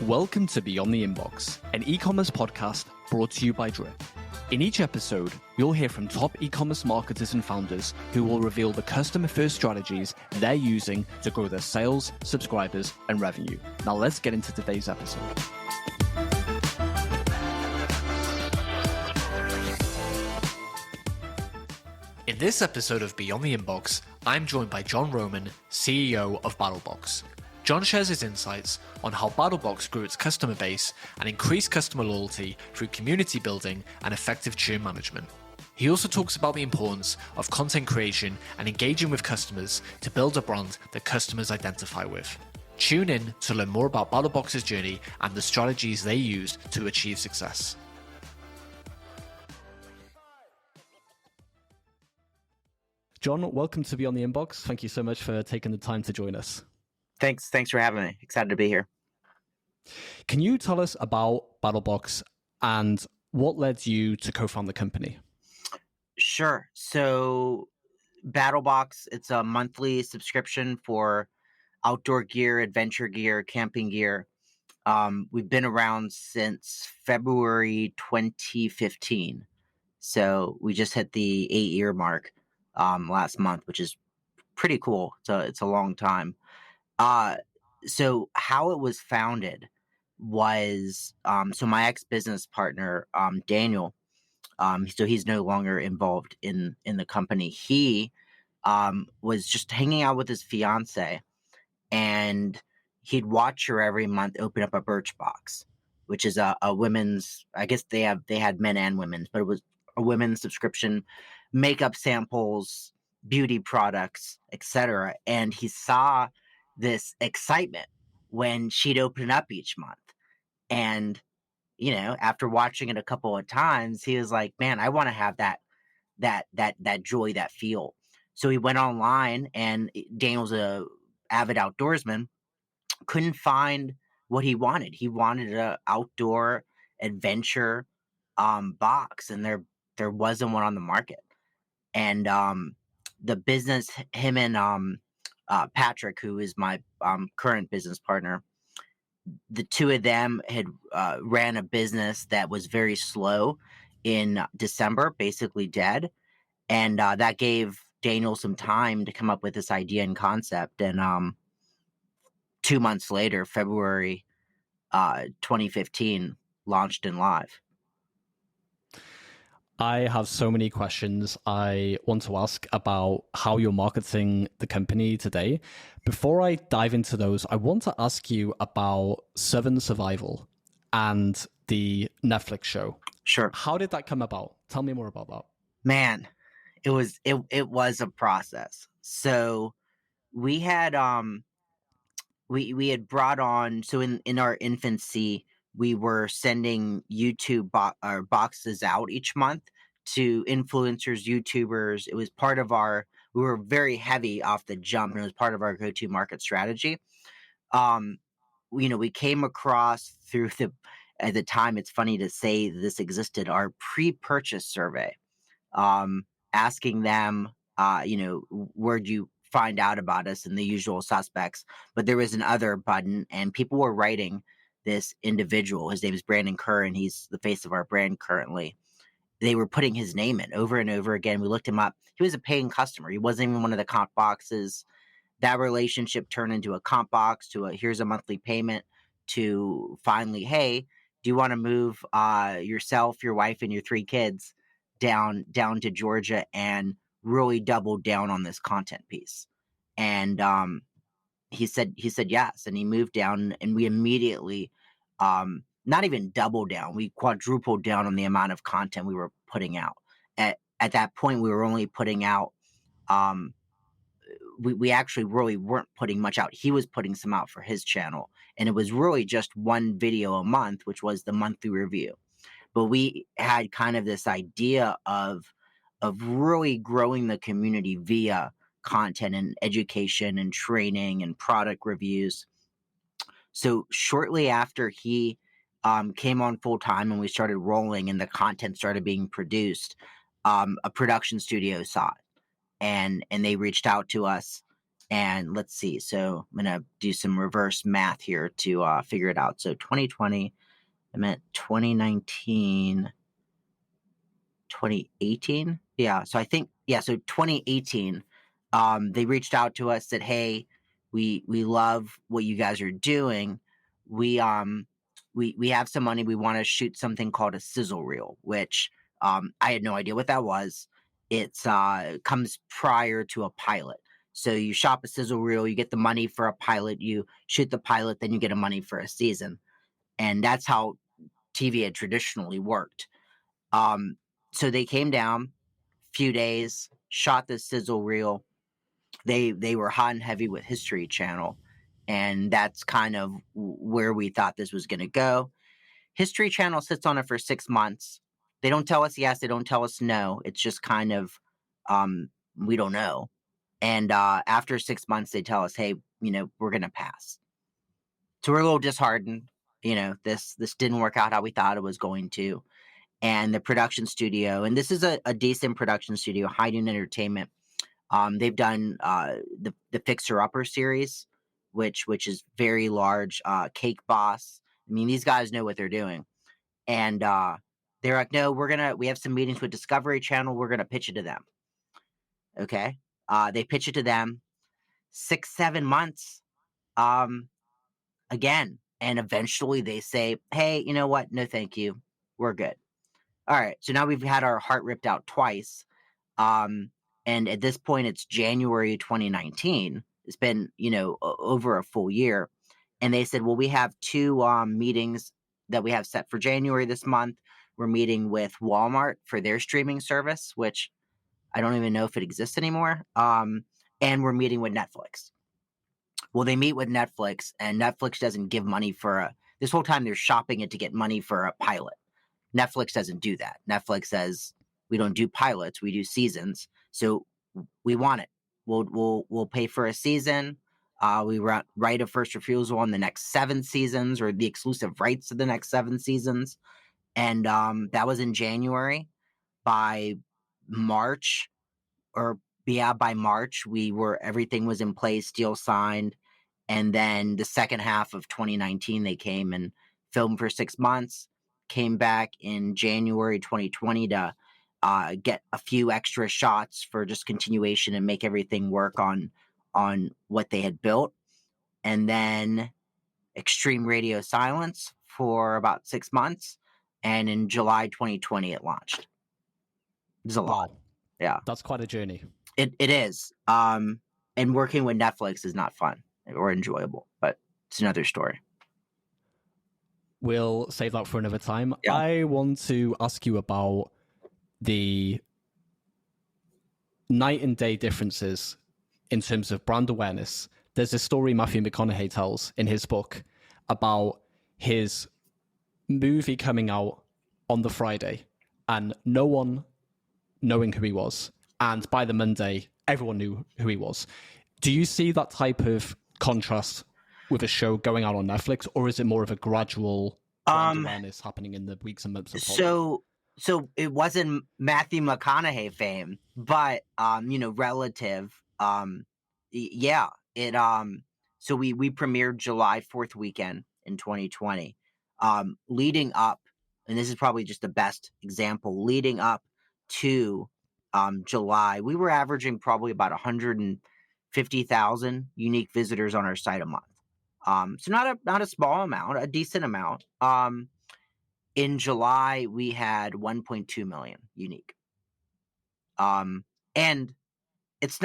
Welcome to Beyond the Inbox, an e-commerce podcast brought to you by Drip. In each episode, you'll hear from top e-commerce marketers and founders who will reveal the customer-first strategies they're using to grow their sales, subscribers, and revenue. Now let's get into today's episode. In this episode of Beyond the Inbox, I'm joined by John Roman, CEO of BattlBox. John shares his insights on how BattlBox grew its customer base and increased customer loyalty through community building and effective churn management. He also talks about the importance of content creation and engaging with customers to build a brand that customers identify with. Tune in to learn more about BattlBox's journey and the strategies they used to achieve success. John, welcome to Beyond the Inbox. Thank you so much for taking the time to join us. Thanks for having me. Excited to be here. Can you tell us about BattlBox and what led you to co-found the company? Sure. So BattlBox, it's a monthly subscription for outdoor gear, adventure gear, camping gear. We've been around since February 2015. So we just hit the 8-year mark last month, which is pretty cool. So it's a long time. So how it was founded was, so my ex-business partner, Daniel, so he's no longer involved in the company. He, was just hanging out with his fiance, and he'd watch her every month open up a BattlBox, which is a women's, I guess they had men and women's, but it was a women's subscription, makeup samples, beauty products, etc. And he saw this excitement when she'd open it up each month. And, after watching it a couple of times, he was like, man, I want to have that joy, that feel. So he went online, and Daniel's a avid outdoorsman, couldn't find what he wanted. He wanted an outdoor adventure box, and there wasn't one on the market. And the business, him and Patrick, who is my current business partner, the two of them had ran a business that was very slow in December, basically dead. And that gave Daniel some time to come up with this idea and concept. And 2 months later, February 2015, launched in live. I have so many questions I want to ask about how you're marketing the company today. Before I dive into those, I want to ask you about Southern Survival and the Netflix show. Sure. How did that come about? Tell me more about that. Man, it was a process. So we had we had brought on, so in our infancy, we were sending YouTube boxes out each month to influencers, YouTubers. It was part of we were very heavy off the jump, and it was part of our go-to market strategy. We came across at the time, it's funny to say this existed, our pre-purchase survey, asking them, where'd you find out about us, and the usual suspects. But there was an other button, and people were writing this individual. His name is Brandon Kerr, and he's the face of our brand currently. They were putting his name in over and over again. We looked him up. He was a paying customer. He wasn't even one of the comp boxes. That relationship turned into a comp box, to here's a monthly payment, to finally, hey, do you want to move yourself, your wife, and your 3 kids down to Georgia and really double down on this content piece? And he said yes, and he moved down, and we immediately, not even double down, we quadrupled down on the amount of content we were putting out. At that point, we were only putting out, we actually really weren't putting much out. He was putting some out for his channel, and it was really just one video a month, which was the monthly review. But we had kind of this idea of really growing the community via content and education and training and product reviews. So shortly after he came on full time and we started rolling and the content started being produced, a production studio saw it, and they reached out to us And let's see. So I'm going to do some reverse math here to figure it out. So 2020, I meant 2019, 2018. Yeah. So I think, yeah. So 2018, they reached out to us, said, "Hey, we love what you guys are doing. We have some money. We want to shoot something called a sizzle reel, which I had no idea what that was. It's comes prior to a pilot. So you shop a sizzle reel, you get the money for a pilot, you shoot the pilot, then you get a money for a season, and that's how TV had traditionally worked. Um, so they came down, few days, shot this sizzle reel. They were hot and heavy with History Channel, and that's kind of where we thought this was going to go. History Channel sits on it for 6 months. They don't tell us yes, they don't tell us no. It's just kind of we don't know. And after 6 months, they tell us, "Hey, we're going to pass." So we're a little disheartened. This didn't work out how we thought it was going to. And the production studio, and this is a decent production studio, High Noon Entertainment. They've done the Fixer Upper series, which is very large. Cake Boss. I mean, these guys know what they're doing, and they're like, "No, we have some meetings with Discovery Channel. We're gonna pitch it to them." Okay, they pitch it to them. 6-7 months, again, and eventually they say, "Hey, you know what? No, thank you. We're good." All right, so now we've had our heart ripped out twice. Um, and at this point, it's January 2019. It's been, over a full year. And they said, well, we have two meetings that we have set for January this month. We're meeting with Walmart for their streaming service, which I don't even know if it exists anymore. And we're meeting with Netflix. Well, they meet with Netflix, and Netflix doesn't give money this whole time they're shopping it to get money for a pilot. Netflix doesn't do that. Netflix says, we don't do pilots, we do seasons. So we want it. We'll pay for a season. We right of first refusal on the next 7 seasons, or the exclusive rights to the next 7 seasons. And that was in January. By March, by March, everything was in place, deal signed. And then the second half of 2019, they came and filmed for 6 months, came back in January 2020 to get a few extra shots for just continuation and make everything work on what they had built. And then extreme radio silence for about 6 months. And in July 2020, it launched. It's a lot. Wow. Yeah. That's quite a journey. It is. And working with Netflix is not fun or enjoyable, but it's another story. We'll save that for another time. Yeah. I want to ask you about the night and day differences in terms of brand awareness. There's a story Matthew McConaughey tells in his book about his movie coming out on the Friday and no one knowing who he was. And by the Monday, everyone knew who he was. Do you see that type of contrast with a show going out on Netflix, or is it more of a gradual brand awareness happening in the weeks and months of following? So it wasn't Matthew McConaughey fame, but relative. Yeah, it so we premiered July 4th weekend in 2020. Leading up, and this is probably just the best example, leading up to July, we were averaging probably about 150,000 unique visitors on our site a month. So not a small amount, a decent amount. In July, we had 1.2 million unique. And it's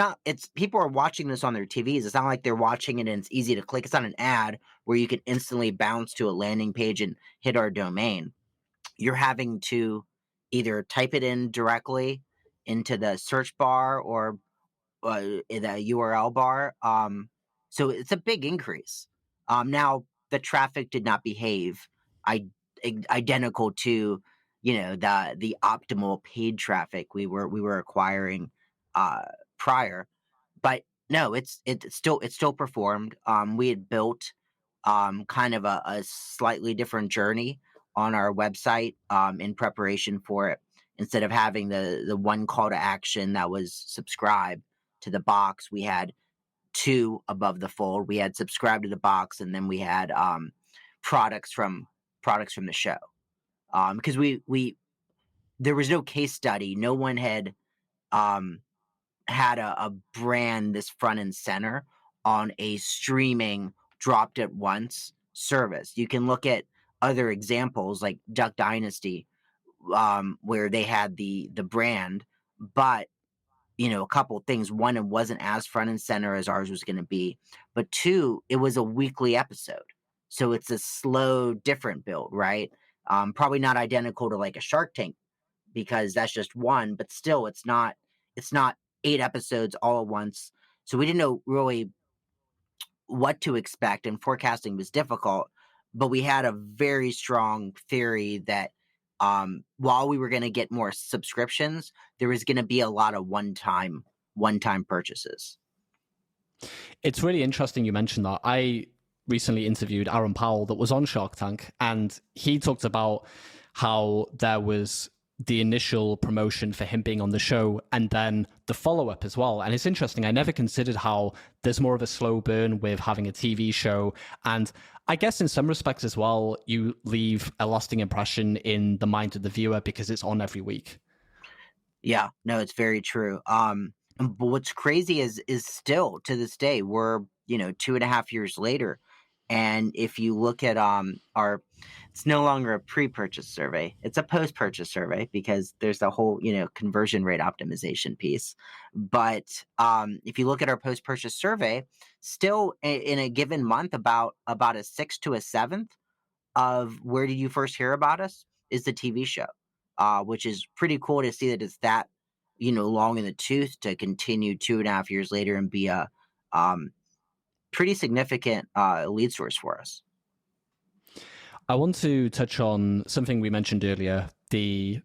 people are watching this on their TVs. It's not like they're watching it and it's easy to click. It's not an ad where you can instantly bounce to a landing page and hit our domain. You're having to either type it in directly into the search bar or in the URL bar. So it's a big increase. Now the traffic did not behave identical to the optimal paid traffic we were acquiring prior, but no, it still performed. We had built kind of a slightly different journey on our website in preparation for it. Instead of having the one call to action that was subscribe to the box, we had two above the fold. We had subscribe to the box, and then we had products from the show. Because there was no case study. No one had had a brand this front and center on a streaming dropped at once service. You can look at other examples like Duck Dynasty, where they had the brand, but a couple of things. One, it wasn't as front and center as ours was going to be, but two, it was a weekly episode, so it's a slow, different build, right? Probably not identical to like a Shark Tank, because that's just one, but still, it's not 8 episodes all at once. So we didn't know really what to expect, and forecasting was difficult, but we had a very strong theory that while we were going to get more subscriptions, there was going to be a lot of one-time purchases. It's really interesting you mentioned that. I recently interviewed Aaron Powell that was on Shark Tank, and he talked about how there was the initial promotion for him being on the show and then the follow-up as well. And it's interesting, I never considered how there's more of a slow burn with having a TV show, and I guess in some respects as well, you leave a lasting impression in the mind of the viewer because it's on every week. Yeah, no, it's very true. But what's crazy is still to this day, we're 2.5 years later, and if you look at it's no longer a pre-purchase survey, it's a post-purchase survey, because there's the whole conversion rate optimization piece. But if you look at our post-purchase survey, still in a given month, about a 6th to a 7th of where did you first hear about us is the TV show, which is pretty cool to see that it's that long in the tooth to continue 2.5 years later and be a pretty significant lead source for us. I want to touch on something we mentioned earlier, the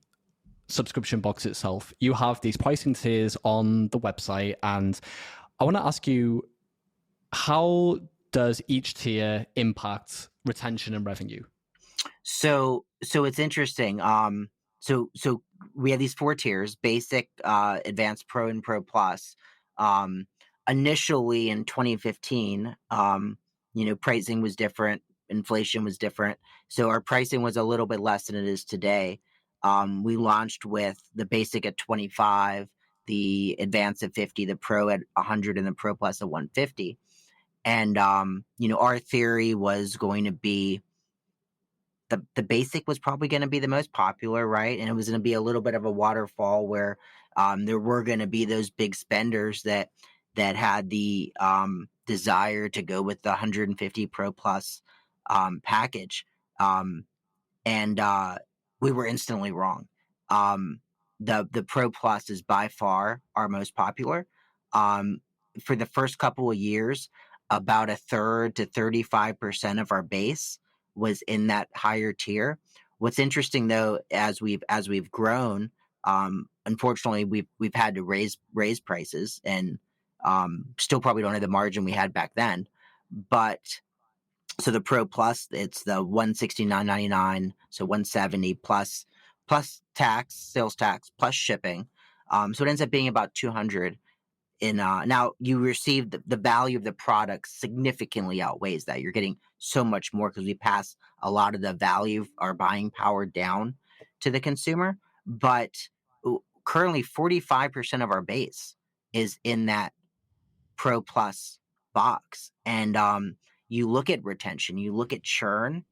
subscription box itself. You have these pricing tiers on the website, and I want to ask you, how does each tier impact retention and revenue? So it's interesting. So we have these 4 tiers: basic, advanced, pro, and pro plus. Initially in 2015, pricing was different, inflation was different, so our pricing was a little bit less than it is today. We launched with the basic at $25, the advanced at $50, the pro at $100, and the pro plus at $150. And our theory was going to be the basic was probably going to be the most popular, right? And it was going to be a little bit of a waterfall where there were going to be those big spenders that had the desire to go with the 150 Pro Plus package. And we were instantly wrong. The Pro Plus is by far our most popular. For the first couple of years, about a third to 35% of our base was in that higher tier. What's interesting though, as we've grown, unfortunately we've had to raise prices, and still probably don't have the margin we had back then. But so the Pro Plus, it's the $169.99, so $170 plus tax, sales tax, plus shipping. So it ends up being about $200. Now you receive the value of the product significantly outweighs that. You're getting so much more because we pass a lot of the value, our buying power, down to the consumer. But currently 45% of our base is in that Pro Plus box. And you look at retention, you look at churn,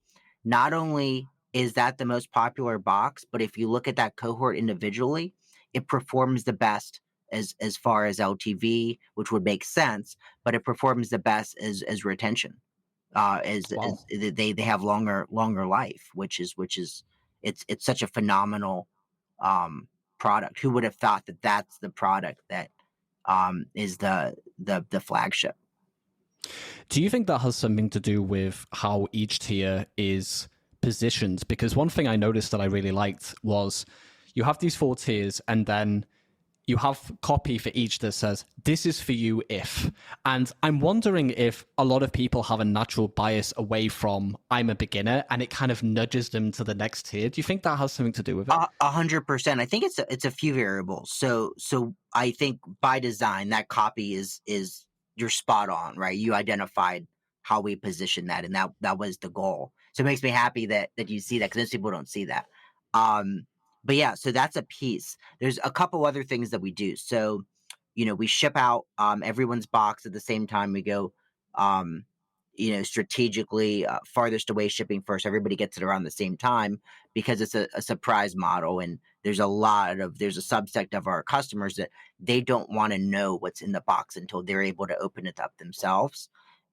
not only is that the most popular box, but if you look at that cohort individually, it performs the best as far as LTV, which would make sense, but it performs the best as retention. As they have longer life, which is it's such a phenomenal product. Who would have thought that that's the product that is the flagship? Do you think that has something to do with how each tier is positioned? Because one thing I noticed that I really liked was you have these 4 tiers, and then you have copy for each that says, this is for you if. And I'm wondering if a lot of people have a natural bias away from I'm a beginner, and it kind of nudges them to the next tier. Do you think that has something to do with it? 100%. I think it's a few variables. So I think by design, that copy is you're spot on, right? You identified how we position that, and that was the goal. So it makes me happy that you see that, because most people don't see that. But yeah, so that's a piece. There's a couple other things that we do. So, we ship out everyone's box at the same time. We go, strategically farthest away shipping first. Everybody gets it around the same time, because it's a surprise model, and there's a subset of our customers that they don't want to know what's in the box until they're able to open it up themselves.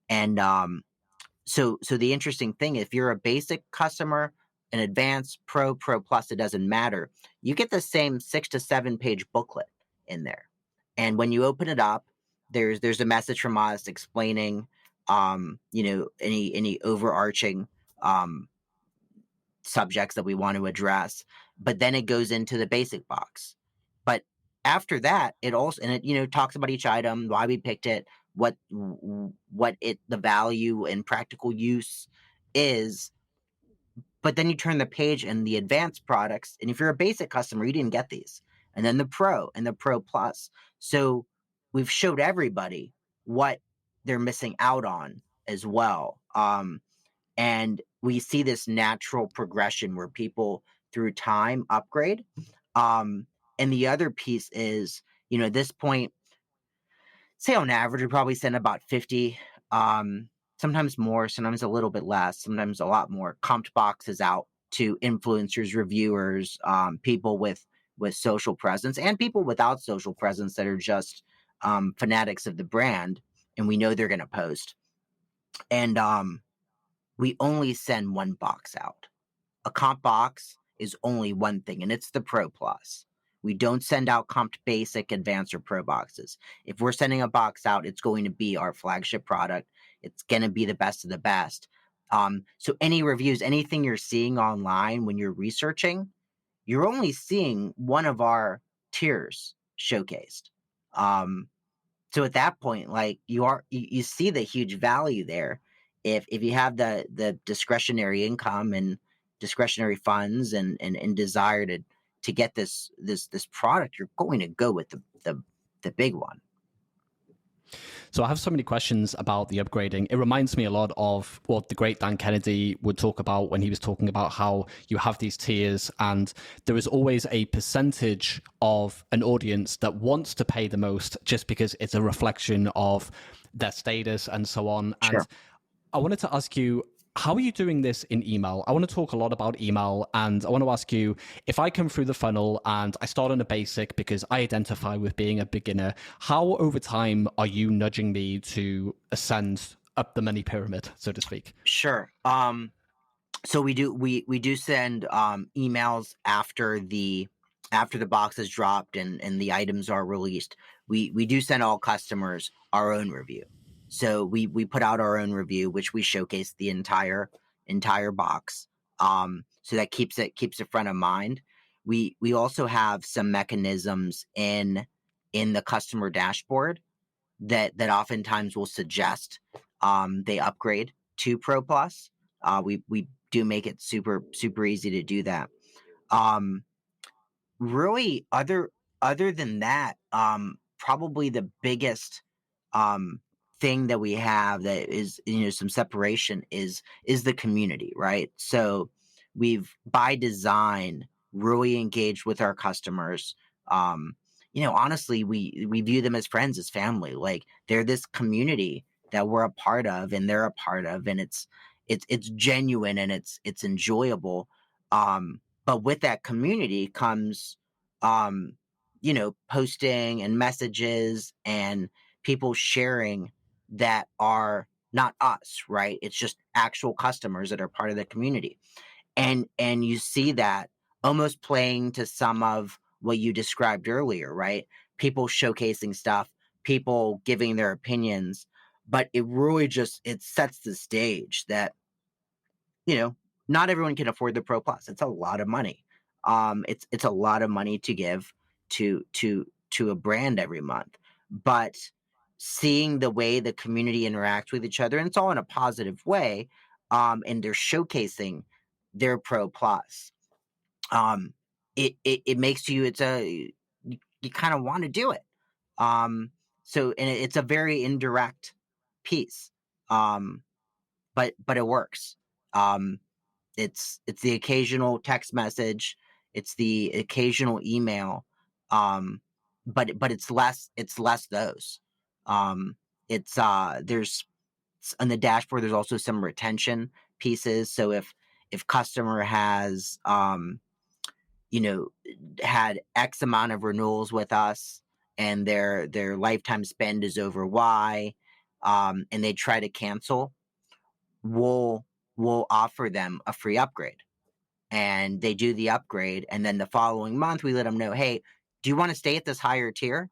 And so the interesting thing, if you're a basic customer, an advanced, pro plus, it doesn't matter. You get the same 6 to 7 page booklet in there. And when you open it up, there's a message from us explaining any overarching subjects that we want to address. But then it goes into the basic box. But after that, it also, and it talks about each item, why we picked it, what the value and practical use is. But then you turn the page and the advanced products, and if you're a basic customer, you didn't get these. And then the Pro and the Pro Plus. So we've showed everybody what they're missing out on as well. And we see this natural progression where people through time upgrade. And the other piece is, at this point, say on average, we probably send about 50, sometimes more, sometimes a little bit less, sometimes a lot more comped boxes out to influencers, reviewers, people with social presence, and people without social presence that are just fanatics of the brand, and we know they're going to post. And we only send one box out. A comp box is only one thing, and it's the Pro Plus. We don't send out comped basic, advanced, or pro boxes. If we're sending a box out, it's going to be our flagship product. It's going to be the best of the best. So any reviews, anything you're seeing online when you're researching, you're only seeing one of our tiers showcased. So at that point, like you see the huge value there. If you have the discretionary income and discretionary funds and desire to get this product, you're going to go with the big one. So I have so many questions about the upgrading. It reminds me a lot of what the great Dan Kennedy would talk about when he was talking about how you have these tiers, and there is always a percentage of an audience that wants to pay the most just because it's a reflection of their status and so on. Sure. And I wanted to ask you, how are you doing this in email? I want to talk a lot about email, and I want to ask you, if I come through the funnel and I start on a basic because I identify with being a beginner, how over time are you nudging me to ascend up the money pyramid, so to speak? Sure. So we do send emails after the box is dropped and the items are released. We do send all customers our own review. So we put out our own review, which we showcase the entire box. So that keeps it front of mind. We also have some mechanisms in the customer dashboard that oftentimes will suggest they upgrade to Pro Plus. We do make it super easy to do that. Really, other than that, probably the biggest thing that we have that is some separation is the community, right? So we've by design really engaged with our customers. Honestly, we view them as friends, as family. Like, they're this community that we're a part of and they're a part of, and it's genuine and it's enjoyable. But with that community comes posting and messages and people sharing that are not us, right? It's just actual customers that are part of the community. And you see that almost playing to some of what you described earlier, right? People showcasing stuff, people giving their opinions, but it really it sets the stage that, not everyone can afford the Pro Plus. It's a lot of money. It's a lot of money to give to a brand every month. But seeing the way the community interacts with each other, and it's all in a positive way, and they're showcasing their Pro Plus, it makes you, you kind of want to do it. So, and it's a very indirect piece, but it works. It's the occasional text message, it's the occasional email, but it's less those. It's there's on the dashboard. There's also some retention pieces. So if customer has had X amount of renewals with us and their lifetime spend is over Y, and they try to cancel, we'll offer them a free upgrade. And they do the upgrade, and then the following month we let them know, hey, do you want to stay at this higher tier?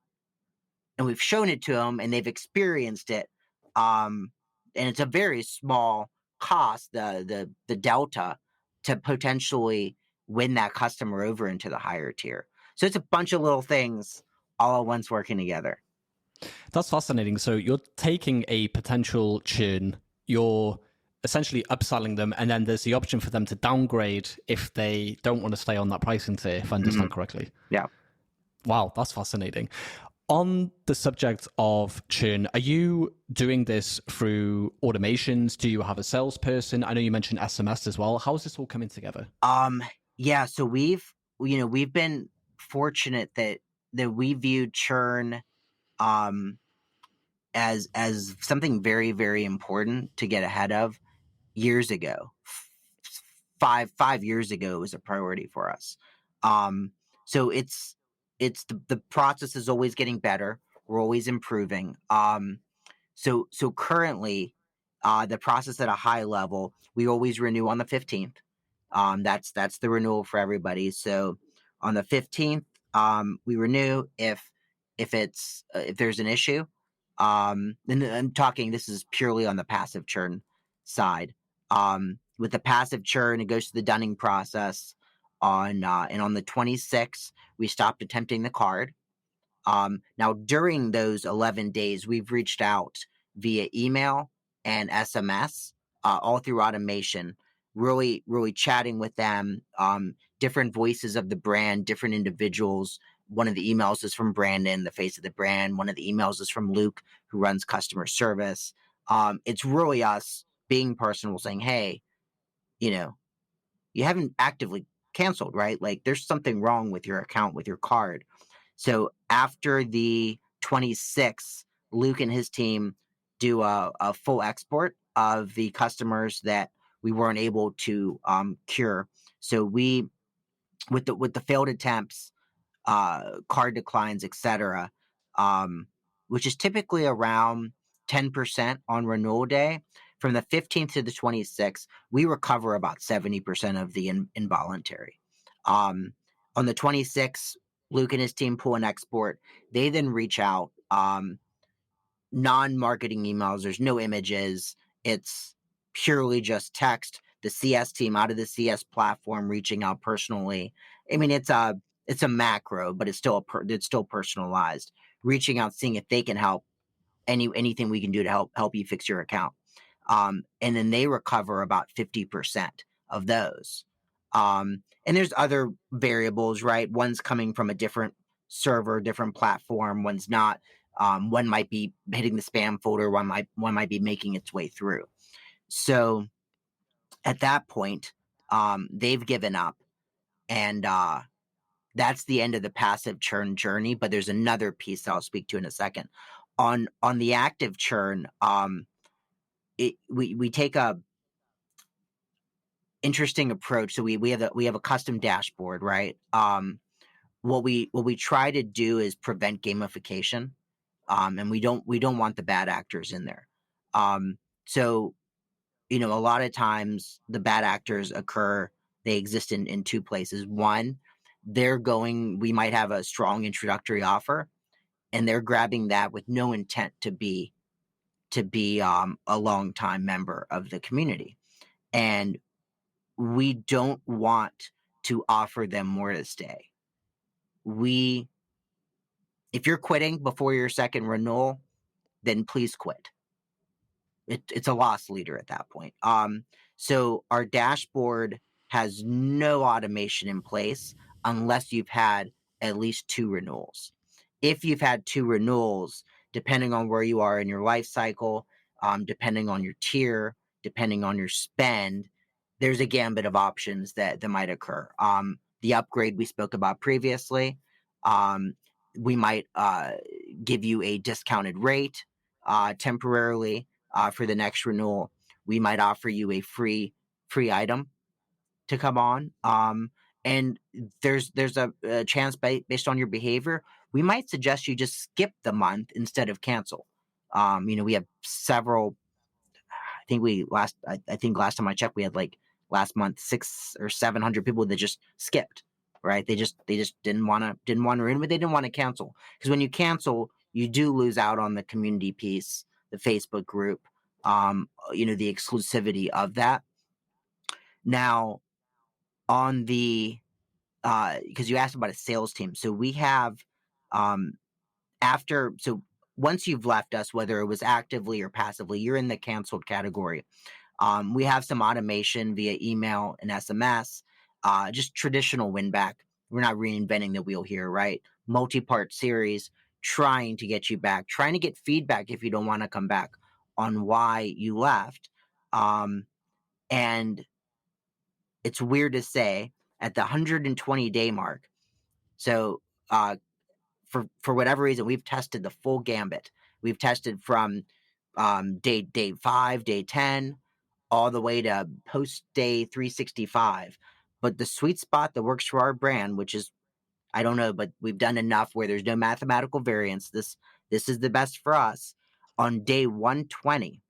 And we've shown it to them, and they've experienced it. And it's a very small cost, the delta, to potentially win that customer over into the higher tier. So it's a bunch of little things all at once working together. That's fascinating. So you're taking a potential churn, you're essentially upselling them, and then there's the option for them to downgrade if they don't want to stay on that pricing tier, if I understand correctly. Yeah. Wow, that's fascinating. On the subject of churn, are you doing this through automations? Do you have a salesperson? I know you mentioned SMS as well. How is this all coming together? Yeah, so we've been fortunate that we viewed churn as something very, very important to get ahead of years ago. 5 years ago, it was a priority for us. So it's the process is always getting better. We're always improving. So currently, the process at a high level, we always renew on the 15th. That's the renewal for everybody. So on the 15th, we renew if there's an issue. And I'm talking, this is purely on the passive churn side. With the passive churn, it goes to the dunning process and on the 26th, we stopped attempting the card. Now, during those 11 days, we've reached out via email and SMS, all through automation, really, really chatting with them, different voices of the brand, different individuals. One of the emails is from Brandon, the face of the brand. One of the emails is from Luke, who runs customer service. It's really us being personal, saying, hey, you haven't actively canceled, right? Like, there's something wrong with your account, with your card. So after the 26th, Luke and his team do a full export of the customers that we weren't able to cure. So we, with the failed attempts, card declines, etc., which is typically around 10% on renewal day. From the 15th to the 26th, we recover about 70% of the involuntary. On the 26th, Luke and his team pull an export. They then reach out, non-marketing emails. There's no images. It's purely just text. The CS team out of the CS platform reaching out personally. I mean, it's a macro, but it's still it's still personalized. Reaching out, seeing if they can help. Anything we can do to help you fix your account. And then they recover about 50% of those. And there's other variables, right? One's coming from a different server, different platform. One's not. One might be hitting the spam folder. One might be making its way through. So at that point, they've given up, and that's the end of the passive churn journey. But there's another piece that I'll speak to in a second. On the active churn, we take a interesting approach. So we have a custom dashboard, right? What we try to do is prevent gamification, and we don't want the bad actors in there. So a lot of times the bad actors occur. They exist in two places. One, we might have a strong introductory offer, and they're grabbing that with no intent to be a long-time member of the community. And we don't want to offer them more to stay. If you're quitting before your second renewal, then please quit. It's a loss leader at that point. So our dashboard has no automation in place unless you've had at least 2 renewals. If you've had 2 renewals, depending on where you are in your life cycle, depending on your tier, depending on your spend, there's a gambit of options that might occur. The upgrade we spoke about previously, we might give you a discounted rate temporarily for the next renewal. We might offer you a free item to come on. And there's a chance based on your behavior, we might suggest you just skip the month instead of cancel. We have several. I think last time I checked, we had like last month 600 or 700 people that just skipped. Right? They just didn't want to renew, but they didn't want to cancel, because when you cancel, you do lose out on the community piece, the Facebook group, the exclusivity of that. Now, on the because you asked about a sales team, so we have once you've left us, whether it was actively or passively, you're in the canceled category. We have some automation via email and SMS, just traditional win back. We're not reinventing the wheel here, right? Multi-part series, trying to get you back, trying to get feedback if you don't want to come back on why you left. And it's weird to say, at the 120-day mark, so for whatever reason, we've tested the full gambit. We've tested from day 5, day 10, all the way to post day 365. But the sweet spot that works for our brand, which is, I don't know, but we've done enough where there's no mathematical variance. This is the best for us. On day 120,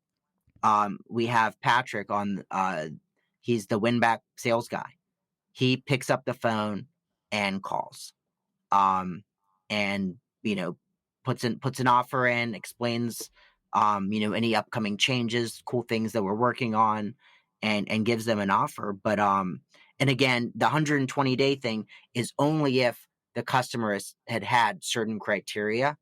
we have Patrick on. He's the win back sales guy. He picks up the phone and calls, and puts an offer in, explains any upcoming changes, cool things that we're working on, and gives them an offer. But and again, the 120-day thing is only if the customer had certain criteria.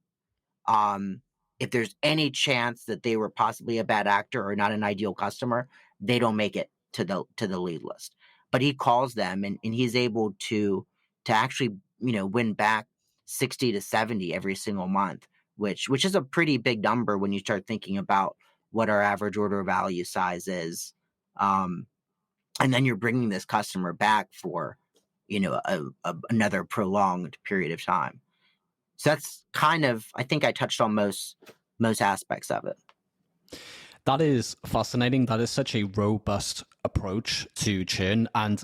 If there's any chance that they were possibly a bad actor or not an ideal customer, they don't make it to the lead list. But he calls them, and he's able to actually win back 60 to 70 every single month, which is a pretty big number when you start thinking about what our average order value size is. And then you're bringing this customer back for another prolonged period of time. So that's kind of, I think I touched on most aspects of it. That is fascinating. That is such a robust approach to churn. And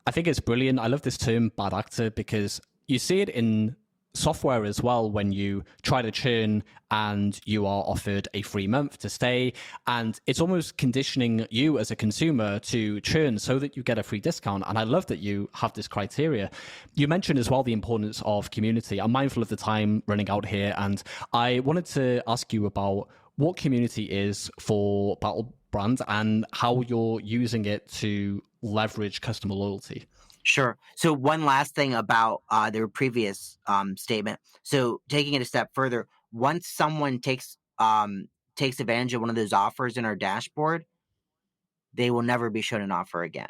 I think it's brilliant. I love this term bad actor, because you see it in software as well when you try to churn and you are offered a free month to stay, and it's almost conditioning you as a consumer to churn so that you get a free discount. And I love that you have this criteria. You mentioned as well the importance of community. I'm mindful of the time running out here, and I wanted to ask you about what community is for Battle Brand and how you're using it to leverage customer loyalty. Sure. So one last thing about their previous statement. So taking it a step further, once someone takes advantage of one of those offers in our dashboard, they will never be shown an offer again.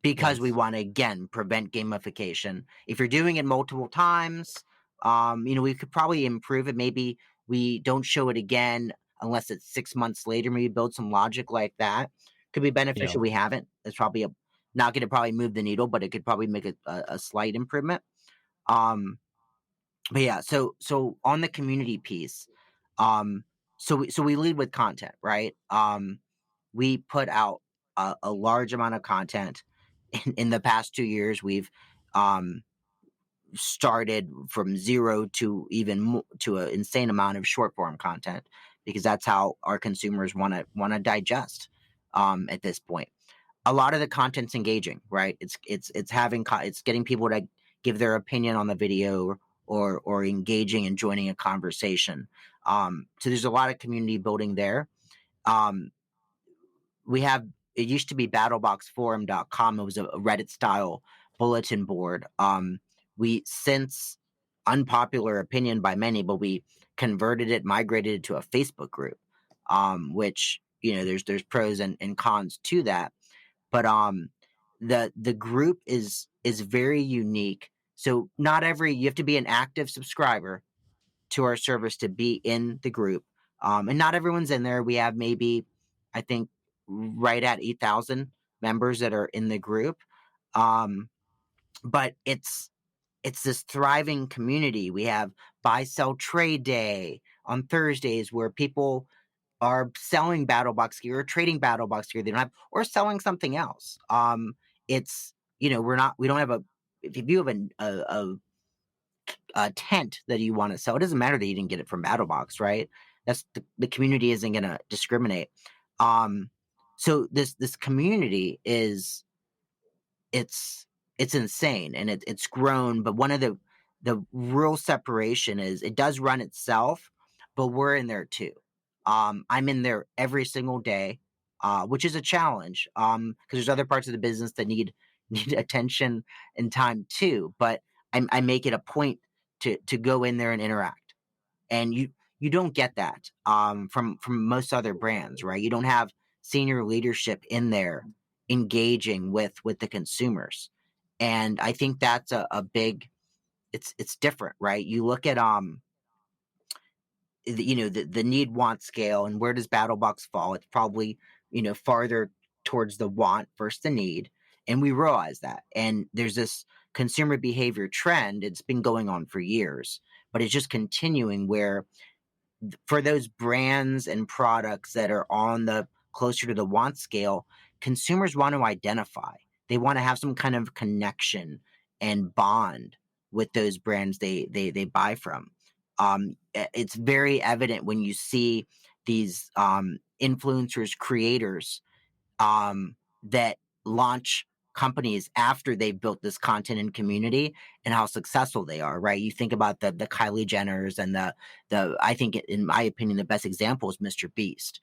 Because we want to, again, prevent gamification. If you're doing it multiple times, we could probably improve it. Maybe we don't show it again unless it's 6 months later. Maybe build some logic like that. Could be beneficial. Yeah. We haven't. It's probably not going to probably move the needle, but it could probably make a slight improvement. But yeah, so on the community piece, so we lead with content, right? We put out a large amount of content. In the past 2 years, we've started from zero to even to an insane amount of short form content, because that's how our consumers want to digest at this point. A lot of the content's engaging, right? It's getting people to give their opinion on the video or engaging and joining a conversation. So there's a lot of community building there. It used to be BattlBoxForum.com. It was a Reddit style bulletin board. We, since unpopular opinion by many, but we migrated it to a Facebook group, which there's pros and cons to that. But the group is very unique. So you have to be an active subscriber to our service to be in the group. And not everyone's in there. We have maybe, I think, right at 8,000 members that are in the group. But it's this thriving community. We have buy, sell, trade day on Thursdays where people are selling BattlBox gear or trading BattlBox gear they don't have, or selling something else. It's, we don't have if you have a tent that you want to sell, it doesn't matter that you didn't get it from BattlBox, right? That's the community isn't going to discriminate. So this community it's insane, and it's grown. But one of the real separation is it does run itself, but we're in there too. I'm in there every single day, which is a challenge, because there's other parts of the business that need attention and time too. But I make it a point to go in there and interact, and you don't get that from most other brands, right? You don't have senior leadership in there engaging with the consumers, and I think that's a big. It's different, right? You look at the need want scale, and where does BattlBox fall? It's probably farther towards the want versus the need, and we realize that. And there's this consumer behavior trend. It's been going on for years, but it's just continuing where for those brands and products that are on the closer to the want scale, consumers want to identify. They want to have some kind of connection and bond with those brands they buy from. It's very evident when you see these influencers, creators that launch companies after they've built this content and community, and how successful they are, right? You think about the Kylie Jenners and the I think, in my opinion, the best example is Mr. Beast.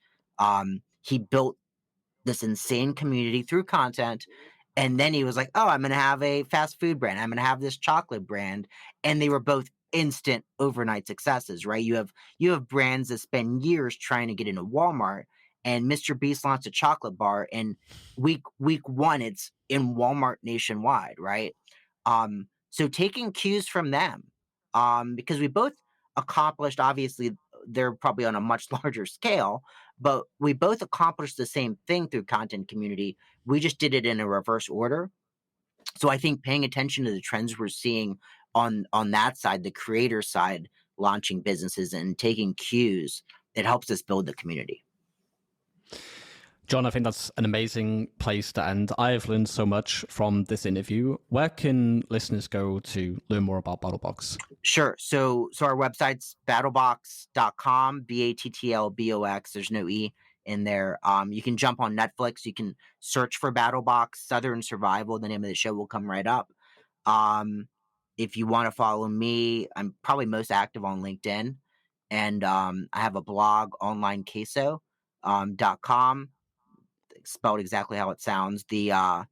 He built this insane community through content, and then he was like, oh, I'm going to have a fast food brand. I'm going to have this chocolate brand. And they were both instant overnight successes, right? You have brands that spend years trying to get into Walmart, and Mr. Beast launched a chocolate bar, and week one, it's in Walmart nationwide, right? So taking cues from them, because we both accomplished, obviously, they're probably on a much larger scale, but we both accomplished the same thing through content community. We just did it in a reverse order. So I think paying attention to the trends we're seeing on that side, the creator side, launching businesses and taking cues, it helps us build the community. John, I think that's an amazing place to end. I have learned so much from this interview. Where can listeners go to learn more about BattlBox? Sure. So our website's battlebox.com, BATTLBOX. There's no E in there. You can jump on Netflix. You can search for BattlBox, Southern Survival. The name of the show will come right up. If you want to follow me, I'm probably most active on LinkedIn. And I have a blog, onlinequeso.com. Spelled exactly how it sounds. I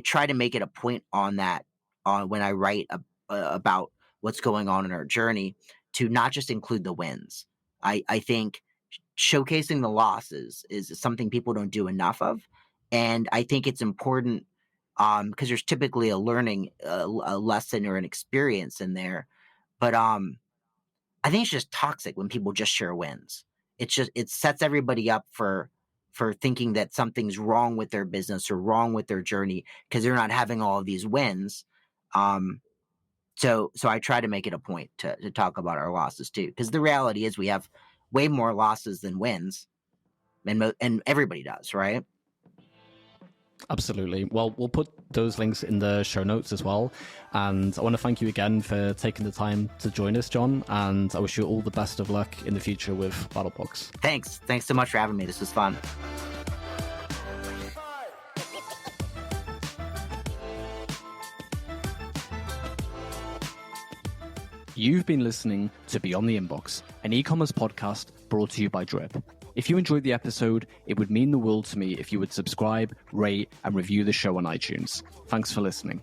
try to make it a point on that when I write about what's going on in our journey, to not just include the wins. I think showcasing the losses is something people don't do enough of, and I think it's important because there's typically a learning a lesson or an experience in there, but I think it's just toxic when people just share wins. It sets everybody up for thinking that something's wrong with their business or wrong with their journey because they're not having all of these wins. So I try to make it a point to talk about our losses too, because the reality is we have way more losses than wins, and everybody does, right? Absolutely. Well, we'll put those links in the show notes as well. And I want to thank you again for taking the time to join us, John. And I wish you all the best of luck in the future with BattlBox. Thanks. Thanks so much for having me. This was fun. You've been listening to Beyond the Inbox, an e-commerce podcast brought to you by Drip. If you enjoyed the episode, it would mean the world to me if you would subscribe, rate, and review the show on iTunes. Thanks for listening.